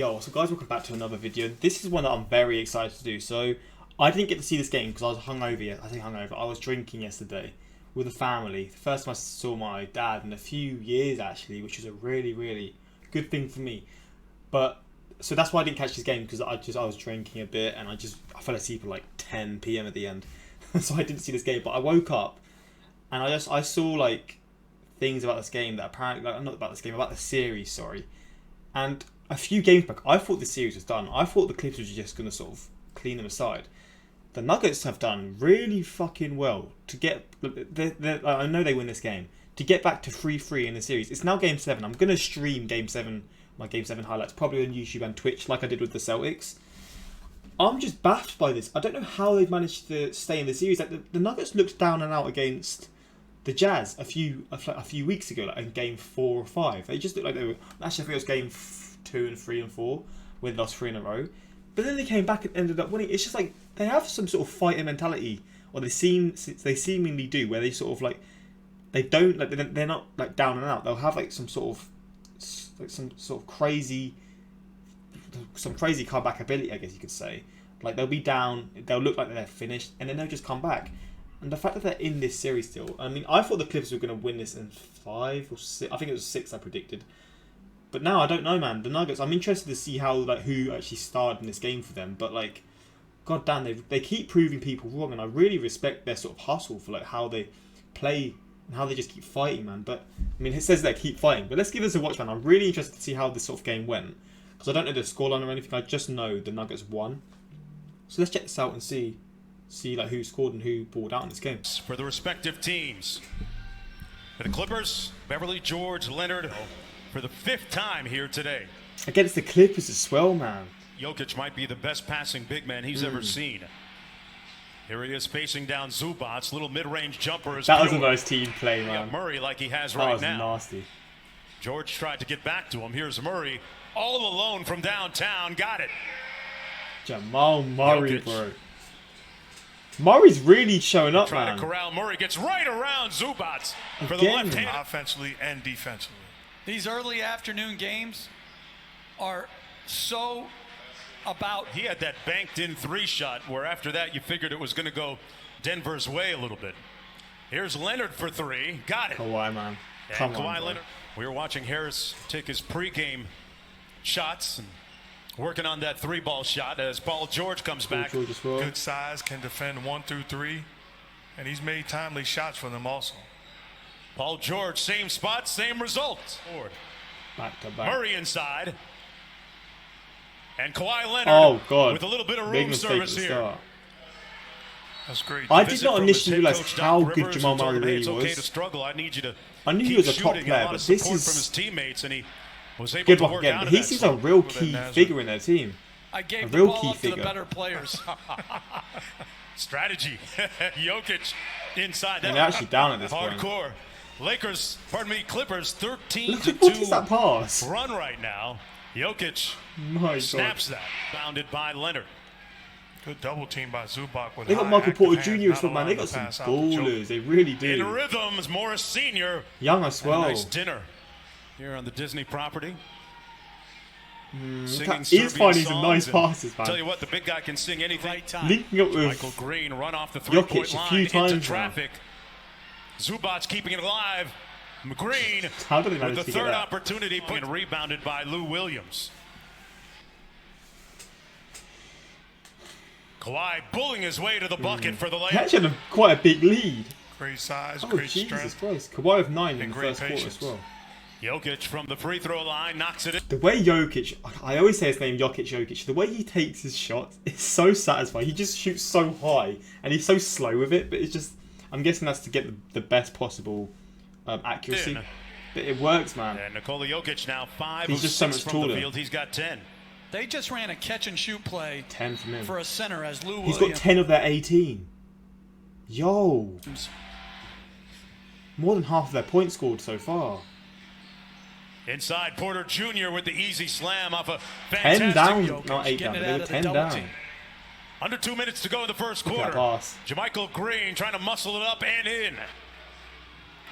Yo, so guys, welcome back to another video. This is one that I'm very excited to do. So, I didn't get to see this game because I was hungover. I say hungover. I was drinking yesterday with the family. The first time I saw my dad in a few years, actually, which is a really, really good thing for me. But so that's why I didn't catch this game because I was drinking a bit and I fell asleep at like 10 p.m. at the end, so I didn't see this game. But I woke up and I saw like things about this game that apparently, like, not about this game, about the series, sorry, and a few games back, I thought the series was done. I thought the Clippers were just going to sort of clean them aside. The Nuggets have done really fucking well to get... I know they win this game. To get back to 3-3 in the series. It's now Game 7. I'm going to stream Game 7, my Game 7 highlights, probably on YouTube and Twitch like I did with the Celtics. I'm just baffed by this. I don't know how they've managed to stay in the series. Like the Nuggets looked down and out against the Jazz a few weeks ago, like in Game 4 or 5. They just looked like they were... Actually, I think it was Game 2 and 3 and 4 when they lost 3 in a row, but then they came back and ended up winning. It's just like they have some sort of fighting mentality, or they seemingly do, where they sort of like they don't like they're not like down and out. They'll have like some sort of crazy comeback ability, I guess you could say. Like they'll be down, they'll look like they're finished, and then they'll just come back. And the fact that they're in this series still, I mean, I thought the Clippers were going to win this in 5 or 6. I think it was 6 I predicted. But now I don't know, man. The Nuggets, I'm interested to see how who actually starred in this game for them. But like, god damn, they keep proving people wrong, and I really respect their sort of hustle for like how they play and how they just keep fighting, man. But I mean, it says they keep fighting. But let's give this a watch, man. I'm really interested to see how this sort of game went because I don't know the scoreline or anything. I just know the Nuggets won. So let's check this out and see like who scored and who pulled out in this game. For the respective teams, for the Clippers, Beverly, George, Leonard. For the 5th time here today. Against the Clippers as well, man. Jokic might be the best passing big man he's ever seen. Here he is facing down Zubac. Little mid-range jumper is That was a nice team play, man. Yeah, Murray like he has that right was now. Nasty. George tried to get back to him. Here's Murray all alone from downtown. Got it. Jamal Murray, Jokic. bro. Murray's really showing up, Trying man. to corral Murray. Gets right around Zubac for the Again. left hand. Offensively and defensively. These early afternoon games are so about... He had that banked-in 3 shot where after that you figured it was going to go Denver's way a little bit. Here's Leonard for 3. Got it. Kawhi, man. And Come Kawhi on, bro. Leonard. We were watching Harris take his pregame shots and working on that 3-ball shot as Paul George comes back. George as well. Good size, can defend 1 through 3, and he's made timely shots for them also. Paul George, same spot, same result. Back to back. Murray inside. And Kawhi Leonard Oh, God. with a little bit of Big room mistake at service the here. start. That's great. I did Visit not from his initially head realise coach, how Doc good Rivers, Jamal who told Murray him, "Hey, really it's okay to was. struggle. I need you to I knew he keep was a top shooting," and player, lot but of this support is- from his teammates, and he was able Good to luck work again. out But of he that. seems a real that key Nazareth. figure in their team. I gave A the real ball key up to the figure. better players. Strategy. Jokic inside. And they're actually down at this point. Hardcore. Lakers, pardon me, Clippers 13 Look to at what is 2 that pass? run right now. Jokic My God. snaps that. Bounded by Leonard. Good double team by Zubac with They got high Michael active Porter hands, Jr. not as well, man. They allowing got the some pass out to Jokic. ballers. They really In do. rhythms, Morris Sr. Young as And a well. nice dinner here on the Disney property. Singing He's Serbian finding some nice songs, and passes, man. Tell you what, the big guy can sing anything. Right time. Linking up Michael with Green run off the Jokic three-point a line few into times now. traffic. Zubac keeping it alive. McGreen How did they with manage the to get third that? opportunity, and rebounded by Lou Williams. Kawhi bullying his way to the bucket for the He layup. actually had quite a big lead. Great size, Oh, great Jesus strength. Christ. Kawhi with 9 in and the great first quarter as patience. well. Jokic from the free throw line knocks it in. The way Jokic, I always say his name, Jokic, the way he takes his shots is so satisfying. He just shoots so high and he's so slow with it, but it's just, I'm guessing that's to get the best possible accuracy. In. But it works, man. And Nikola Jokic now 5 He's of just so 6 much from taller. the field. He's got 10. They just ran a catch-and-shoot play 10 from him. for a center as Lou He's got Williams. 10 of their 18. Yo. More than half of their points scored so far. Inside, Porter Jr. with the easy slam off a 10 fantastic down, Jokic not 8 down, getting it they out were of the 10 double down. team. Under 2 minutes to go in the first Look at quarter. that pass. JaMychal Green trying to muscle it up and in.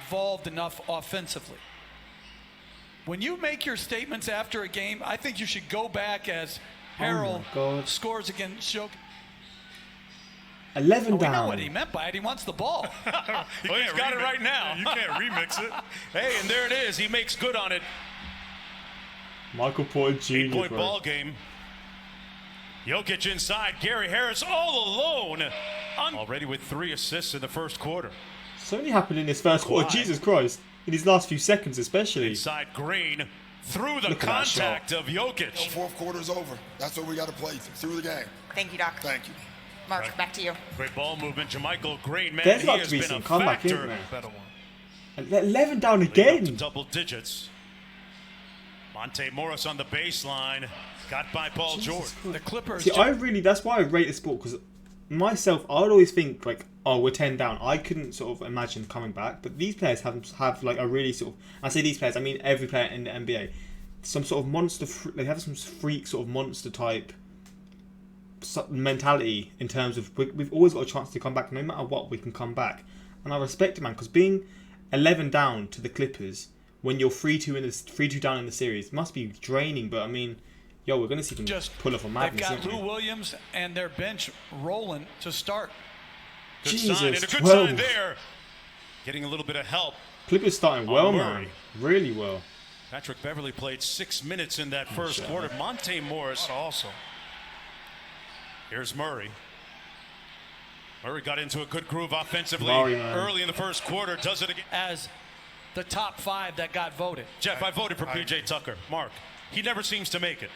Involved enough offensively. when you make your statements after a game, I think you should go back as Harold God. scores against Jokic. 11 We know down. what he meant by it. He wants the ball. Well, he's got it right now. You can't remix it. Hey, and there it is. He makes good on it. Michael Porter Jr. 8-point bro. ball game. Jokic inside. Gary Harris all alone. Already with 3 assists in the first quarter. So many happened in this first quarter. Kawhi. Jesus Christ. In his last few seconds, especially. Inside Green. Through the Look at that contact of Jokic. Fourth quarter's over. That's what we got to play through the game. Thank you, Doc. Thank you. Mark, back to you. Great ball movement. JaMychal Green, man, There's he about has to be been some a comeback, factor. isn't there? Better one. 11 down Lead up to again. double digits. Monte Morris on the baseline. Got by Paul George. The Clippers. See, that's why I rate the sport, because myself, I would always think, like, oh, we're 10 down. I couldn't sort of imagine coming back, but these players have like, a really sort of, I say these players, I mean every player in the NBA, some sort of monster, they have some freak sort of monster type mentality in terms of, we've always got a chance to come back. No matter what, we can come back. And I respect it, man, because being 11 down to the Clippers, when you're 3-2 down in the series, must be draining, but I mean, yo, we're going to see them just pull off a madness. They've got aren't Lou we? Williams and their bench rolling to start. Good Jesus, sign, and a good 12. sign there. Getting a little bit of help. Clippers starting well, Murray. man. Really well. Patrick Beverly played 6 minutes in that first quarter. Monte Morris. Also, Here's Murray. Murray got into a good groove offensively Murray, man. early in the first quarter. Does it again. As the top 5 that got voted. Jeff, I voted for PJ Tucker. Mark, he never seems to make it.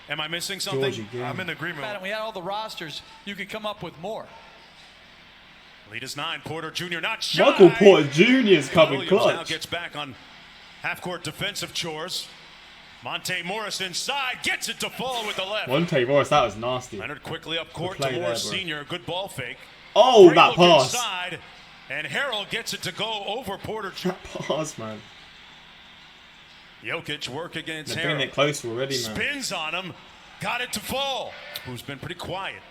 Am I missing something? Georgie, yeah. I'm in agreement. And we had all the rosters. You could come up with more. Lead is 9. Porter Jr. not shy. Michael Porter Jr. is coming Williams now clutch. gets back on half-court defensive chores. Monte Morris inside, gets it to fall with the left. Monte Morris, that was nasty. Leonard quickly up court Good to play Morris there, bro. Sr. Good ball fake. Oh, Great that look pass. inside, and Harrell gets it to go over Porter Jr. That pass, man. Jokic work against They're bringing Harrell. it closer already, man. Spins on him, got it to fall. Who's been pretty quiet.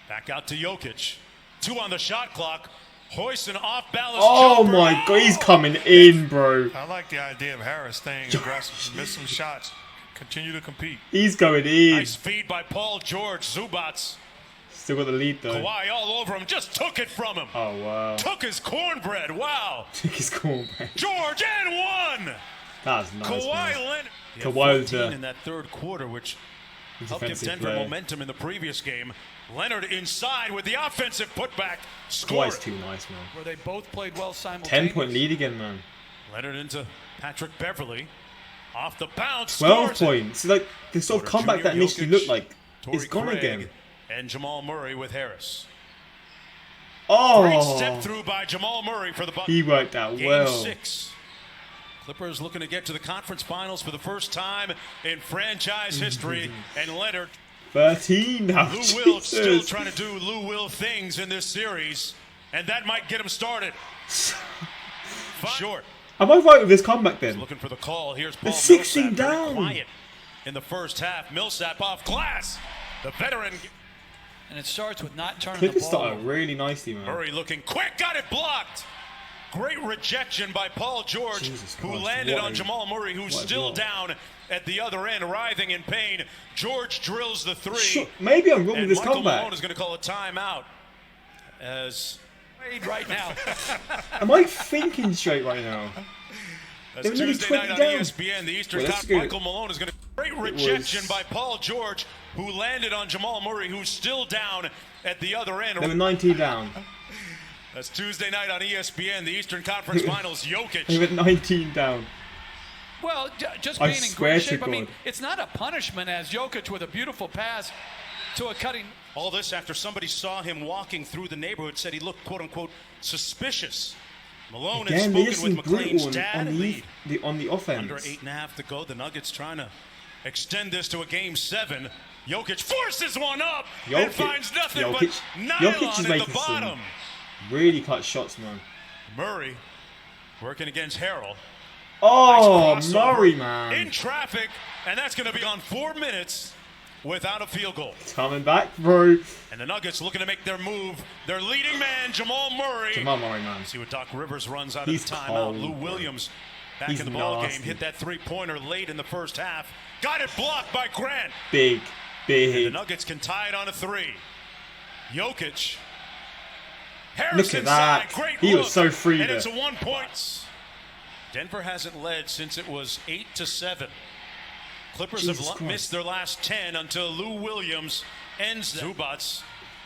Back out to Jokic. 2 on the shot clock. Hoist an off-balance Oh jumper. my god, he's coming in, bro. I like the idea of Harris staying aggressive, miss some shots, continue to compete. He's going in. Nice feed by Paul George. Zubats. Still got the lead, though. Kawhi all over him. Just took it from him. Oh, wow. Took his cornbread. Wow. Took his cornbread. George and 1. That was nice, Kawhi man. Leonard. Kawhi was 14 in that third quarter, which helped give Defensive Denver play. momentum in the previous game. Leonard inside with the offensive putback. Kawhi's Scored. too nice, man. Where they both played well simultaneously. 10-point lead again, man. Leonard into Patrick Beverly. Off the bounce. 12 scores it. points. So, like, the sort of Porter comeback Jr., that initially Jokic, looked like Torrey is gone Craig, again. And Jamal Murray with Harris. Great step Oh, through by Jamal Murray for the Bucks. he worked out Game well. 6. Clippers looking to get to the conference finals for the first time in franchise history. And Leonard, 13 now. Lou Will still Jesus. trying to do Lou Will things in this series. And that might get him started. Short. Am I right with this comeback then? Looking for the call. Here's Paul 16 Millsap, very down. quiet in the first half. Millsap off glass. The veteran. And it starts with not turning Clippers the ball started over. really nicely, man. Murray looking quick. Got it blocked. Great rejection by Paul George, Jesus who Christ, landed what on a- Jamal Murray, who's what a still block. down at the other end, writhing in pain. George drills the 3. Sure, maybe I'm wrong with And this Michael comeback. Malone is going to call a timeout. As Right now. Am I thinking straight right now? That's They were nearly Tuesday night 20 on down. ESPN, the Eastern Well, that's Conference. good. Michael Malone is going to great rejection by Paul George, who landed on Jamal Murray, who's still down at the other end. They were 19 down. That's Tuesday night on ESPN, the Eastern Conference Finals. They Jokic. were 19 down. Well, just I being in swear great to shape. I mean, God. it's not a punishment as Jokic with a beautiful pass to a cutting. All this after somebody saw him walking through the neighborhood, said he looked quote unquote suspicious. Malone has Again, they spoken just with seem McLean's brutal dad. on Lead. the offense. Under 8.5 to go. The Nuggets trying to extend this to a game 7. Jokic forces one up and finds nothing but nylon is at making the bottom. some really clutch shots, man. Murray working against Harrell. Oh, Nice crossover Murray, in man. traffic, and that's going to be on 4 minutes without a field goal. Coming back, bro. And the Nuggets looking to make their move. Their leading man, Jamal Murray. Jamal Murray, man. See what Doc Rivers runs out He's of the timeout. cold, Lou bro. Williams Back He's in the ball game, nasty. hit that three-pointer late in the first half. Got it blocked by Grant. Big, And the big. Nuggets can tie it on a 3. Jokic. Look Harris at inside. that. Great He look. was so free And there. it's a 1 point. Denver hasn't led since it was 8-7. Clippers Jesus have Christ. missed their last 10 until Lou Williams ends. Zubats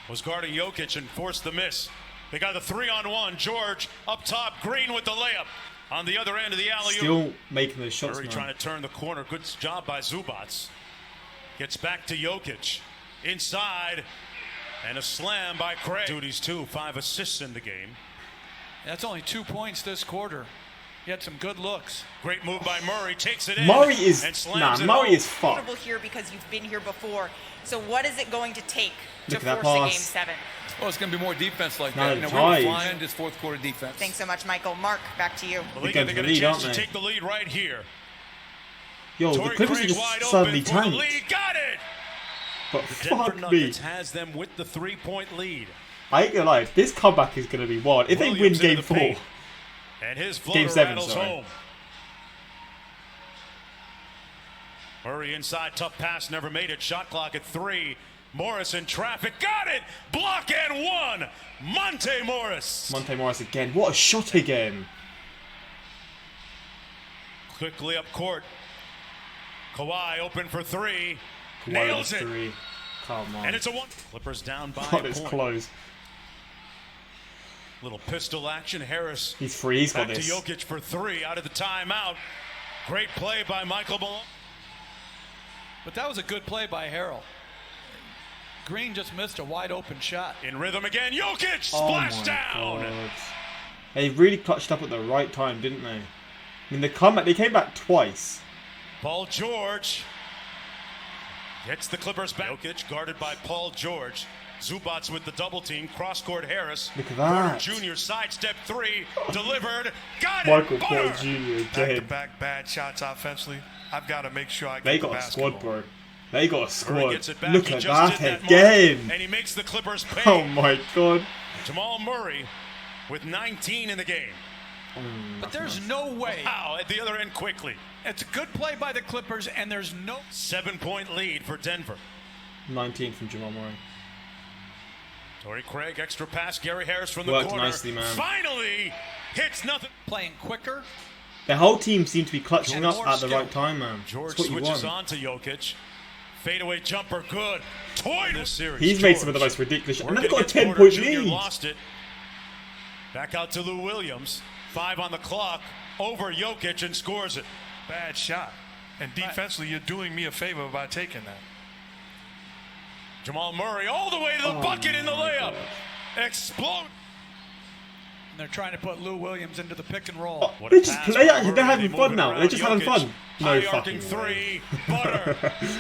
was guarding Jokic and forced the miss. They got the 3-on-1. George up top. Green with the layup. On the other end of the alley-oop. Still making those shots, Murray man. trying to turn the corner. Good job by Zubats. Gets back to Jokic. Inside. And a slam by Craig. Duties too. 5 assists in the game. That's only 2 points this quarter. He had some good looks. Great move by Murray. Takes it in. Murray is and slams it Murray home. is fucked. Comfortable here because you've been here before. So what is it going to take to Look at that force a pass. Game 7? Well, it's going to be more defense like No, that. You know, tied. we're flying this fourth quarter defense. Thanks so much, Michael. Mark, back to you. The league, going they for got the a lead, chance aren't to they? take the lead right here. Yo, the Torrey Clippers are Craig just wide suddenly open for the tanked. lead. Got it. But The Denver fuck me. Nuggets has them with the 3-point lead. I ain't gonna lie, this comeback is gonna be wild. If they win Williams into game the 4, paint. And his floater Game 7, rattles sorry. home. Murray inside, tough pass, never made it. Shot clock at 3. Morris in traffic, got it! Block and 1! Monte Morris! Monte Morris again. What a shot again. Quickly up court. Kawhi open for 3. Kawhi Nails with it! 3. Come on. And it's a 1. Clippers down by God, a it's point. close. Little pistol action. Harris He's free. He's got back to this. Jokic for 3 out of the timeout. Great play by Michael Malone. But that was a good play by Harrell. Green just missed a wide open shot. In rhythm again. Jokic Oh my splash down. God. They really clutched up at the right time, didn't they? I mean, they came back twice. Paul George gets the Clippers back. Jokic guarded by Paul George. Zubats with the double team. Cross court Harris. Look at Porter that. Jr. sidestep 3. Delivered. Got it. Michael Butter. Porter Jr. Back to dead. back bad shots offensively. I've got to make sure I get They the got a basketball. squad, bro. They got a Murray squad. gets it back. Look He at just that did that again. And he makes the Clippers pay. Oh my God. Jamal Murray with 19 in the game. But there's no way. Wow, at the other end quickly. It's a good play by the Clippers, and there's no. 7-point lead for Denver. 19 from Jamal Murray. Torrey Craig, extra pass. Gary Harris from the Worked corner. nicely, man. Finally hits nothing. Playing quicker. The whole team seemed to be clutching George up at the skill. right time, man. George That's what you switches want. on to Jokic. Fadeaway jumper, good. Toyed this series. He's made some of the George most ridiculous. And working they've got a against 10-point Porter Jr., lead. Lost it. Back out to Lou Williams. 5 on the clock. Over Jokic and scores it. Bad shot. And defensively, you're doing me a favor by taking that. Jamal Murray all the way to the bucket in the layup. Explode. And they're trying to put Lou Williams into the pick and roll. What a They just pass play by out. They're Murray. having They fun move it now. around. They're just having Jokic, fun. No high fucking arcing way. 3. Butter.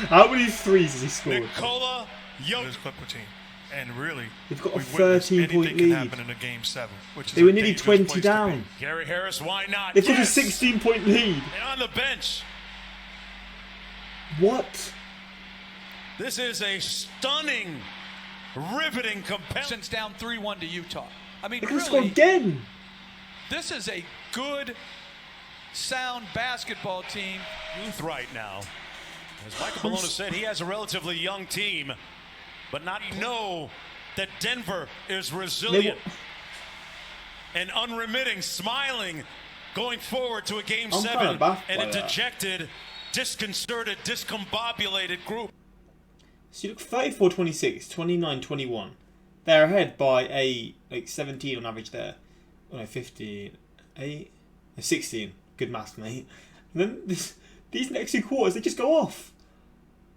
How many threes has he scored? Nikola For Jokic. this Clipper team. And really, They've got a we've witnessed 13-point anything can lead. happen in a game 7, which is They a were nearly dangerous 20 place to down. be. Gary Harris, why not? They've got a Yes! 16-point lead. And on the bench. What? This is a stunning, riveting, compelling. Since down 3-1 to Utah. I mean, They could have scored really, again. this is a good, sound basketball team. Youth right now. As Michael Malone has said, he has a relatively young team, but not know that Denver is resilient and unremitting, smiling, going forward to a game I'm 7 kinda baffled and by a that. dejected, disconcerted, discombobulated group. So you look 34-26, 29-21. They're ahead by 17 on average there. Oh no, 15, 8, 16. Good maths, mate. And then these next 2 quarters, they just go off.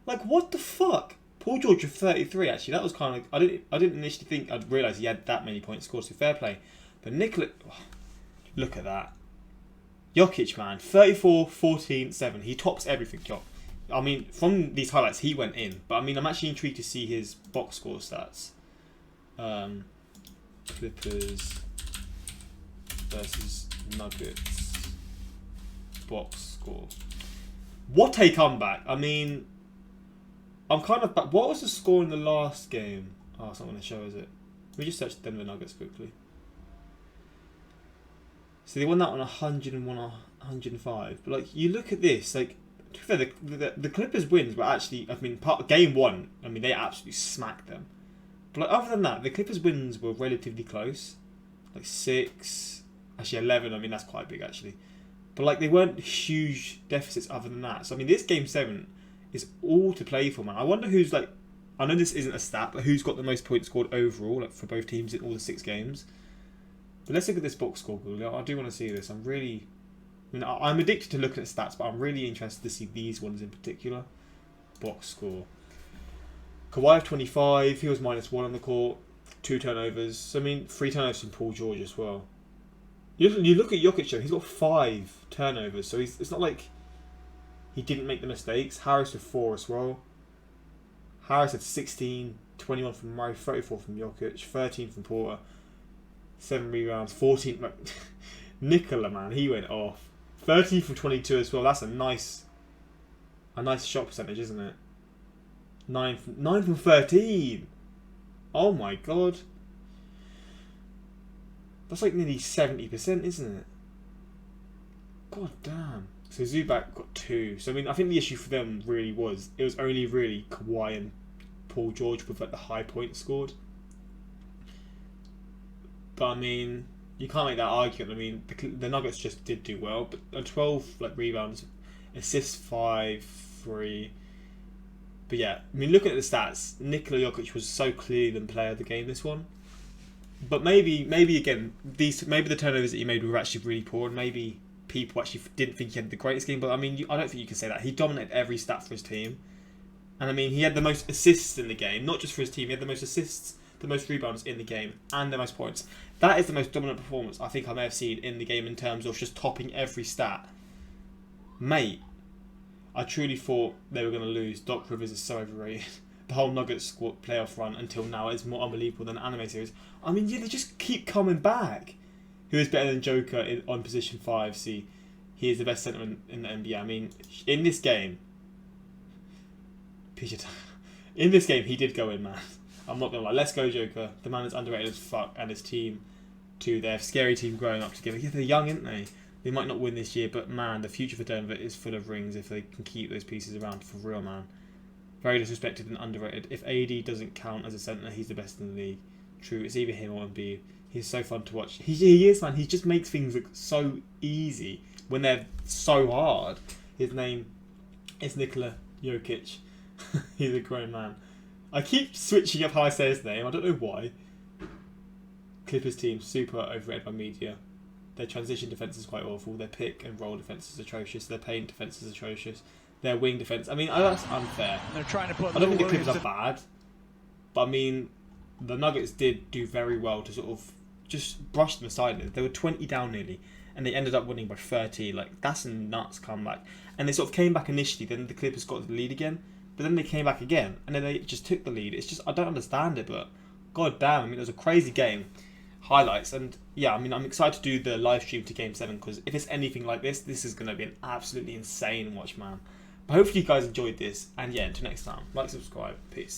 Like, what the fuck? Paul George with 33, actually. That was kind of... I didn't initially think... I'd realise he had that many points scored, so fair play. But Nikola... Oh, look at that. Jokic, man. 34, 14, 7. He tops everything, Jokic. I mean, from these highlights, he went in. But, I mean, I'm actually intrigued to see his box score stats. Clippers versus Nuggets box score. What a comeback! I mean, I'm kind of back. What was the score in the last game? Oh, it's not going to show, is it? Let me just search Denver Nuggets quickly. So they won that one 101. 105. But like, you look at this, like, to be fair, the Clippers wins were actually, I mean, game 1, I mean, they absolutely smacked them. But like, other than that, the Clippers wins were relatively close. Like 6, actually 11, I mean, that's quite big actually. But like, they weren't huge deficits other than that. So I mean, this game 7 is all to play for, man. I wonder who's like, I know this isn't a stat, but who's got the most points scored overall, like for both teams in all the 6 games. But let's look at this box score, Google. I do want to see this. I'm addicted to looking at stats, but I'm really interested to see these ones in particular. Box score. Kawhi of 25, he was -1 on the court, 2 turnovers. So, I mean, 3 turnovers from Paul George as well. You look at Jokic, though, he's got 5 turnovers, so it's not like he didn't make the mistakes. Harris with 4 as well. Harris had 16, 21 from Murray, 34 from Jokic, 13 from Porter, 7 rebounds, 14. Nikola, man, he went off. 13 from 22 as well. That's a nice shot percentage, isn't it? 9 from 13. Oh my god. That's like nearly 70%, isn't it? God damn. So Zubac got 2. So I mean, I think the issue for them really was, it was only really Kawhi and Paul George with like the high points scored. But I mean, you can't make that argument. I mean, the Nuggets just did do well, but 12 like rebounds, assists 5, 3. But yeah, I mean, looking at the stats, Nikola Jokic was so clearly the player of the game this one. But maybe again, maybe the turnovers that he made were actually really poor, and maybe people actually didn't think he had the greatest game. But I mean, I don't think you can say that. He dominated every stat for his team, and I mean, he had the most assists in the game, not just for his team. He had the most assists, the most rebounds in the game, and the most points. That is the most dominant performance I think I may have seen in the game in terms of just topping every stat. Mate, I truly thought they were going to lose. Doc Rivers is so overrated. The whole Nuggets squad playoff run until now is more unbelievable than an anime series. I mean, yeah, they just keep coming back. Who is better than Joker on position 5? See, he is the best centre in the NBA. I mean, in this game, he did go in, man. I'm not going to lie. Let's go, Joker. The man is underrated as fuck, and his team too. They're a scary team growing up together. Yeah, they're young, aren't they? They might not win this year, but man, the future for Denver is full of rings if they can keep those pieces around for real, man. Very disrespected and underrated. If AD doesn't count as a centre, he's the best in the league. True, it's either him or Embiid. He's so fun to watch. He is, man. He just makes things look so easy when they're so hard. His name is Nikola Jokic. He's a grown man. I keep switching up how I say his name. I don't know why. Clippers team, super overrated by media. Their transition defence is quite awful. Their pick and roll defence is atrocious. Their paint defence is atrocious. Their wing defence, I mean, that's unfair. They're trying to put I don't think the Clippers are bad. But I mean, the Nuggets did do very well to sort of just brush them aside. They were 20 down nearly, and they ended up winning by 30. Like, that's a nuts comeback. And they sort of came back initially, then the Clippers got the lead again, but then they came back again, and then they just took the lead. It's just, I don't understand it, but god damn, I mean, it was a crazy game. Highlights, and yeah, I mean, I'm excited to do the live stream to Game 7, because if it's anything like this is going to be an absolutely insane watch, man. But hopefully you guys enjoyed this, and yeah, until next time, like, subscribe, peace.